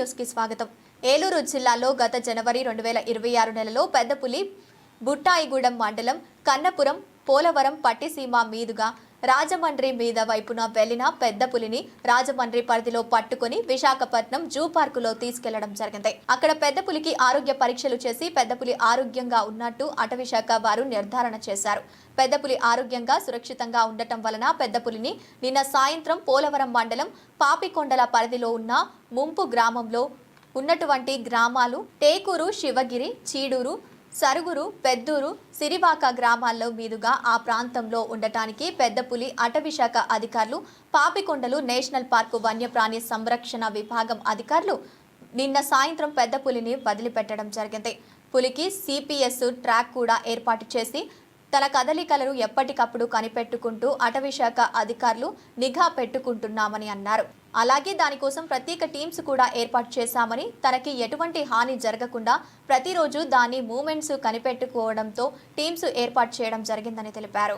News కి స్వాగతం. ఏలూరు జిల్లాలో గత జనవరి 2026 నెలలో పెద్దపులి బుట్టాయిగూడెం మండలం కన్నపురం పోలవరం పట్టిసీమ మీదుగా రాజమండ్రి మీద వైపున వెళ్లిన పెద్దపులిని రాజమండ్రి పరిధిలో పట్టుకుని విశాఖపట్నం జూ పార్కులో తీసుకెళ్లడం జరిగింది. అక్కడ పెద్దపులికి ఆరోగ్య పరీక్షలు చేసి పెద్దపులి ఆరోగ్యంగా ఉన్నట్టు అటవీశాఖ వారు నిర్ధారణ చేశారు. పెద్దపులి ఆరోగ్యంగా సురక్షితంగా ఉండటం వలన పెద్దపులిని నిన్న సాయంత్రం పోలవరం మండలం పాపికొండల పరిధిలో ఉన్న ముంపు గ్రామంలో ఉన్నటువంటి గ్రామాలు టేకూరు, శివగిరి, చీడూరు, సరుగురు, పెద్దూరు, సిరివాక గ్రామాల్లో మీదుగా ఆ ప్రాంతంలో ఉండటానికి పెద్దపులి అటవీశాఖ అధికారులు, పాపికొండలు నేషనల్ పార్కు వన్యప్రాణి సంరక్షణ విభాగం అధికారులు నిన్న సాయంత్రం పెద్దపులిని వదిలిపెట్టడం జరిగింది. పులికి సిపిఎస్ ట్రాక్ కూడా ఏర్పాటు చేసి తన కదలికలను ఎప్పటికప్పుడు కనిపెట్టుకుంటూ అటవీశాఖ అధికారులు నిఘా పెట్టుకుంటున్నామని అన్నారు. అలాగే దానికోసం ప్రత్యేక టీమ్స్ కూడా ఏర్పాటు చేశామని, తనకి ఎటువంటి హాని జరగకుండా ప్రతిరోజు దాని మూవ్మెంట్స్ కనిపెట్టుకోవడంతో టీమ్స్ ఏర్పాటు చేయడం జరిగిందని తెలిపారు.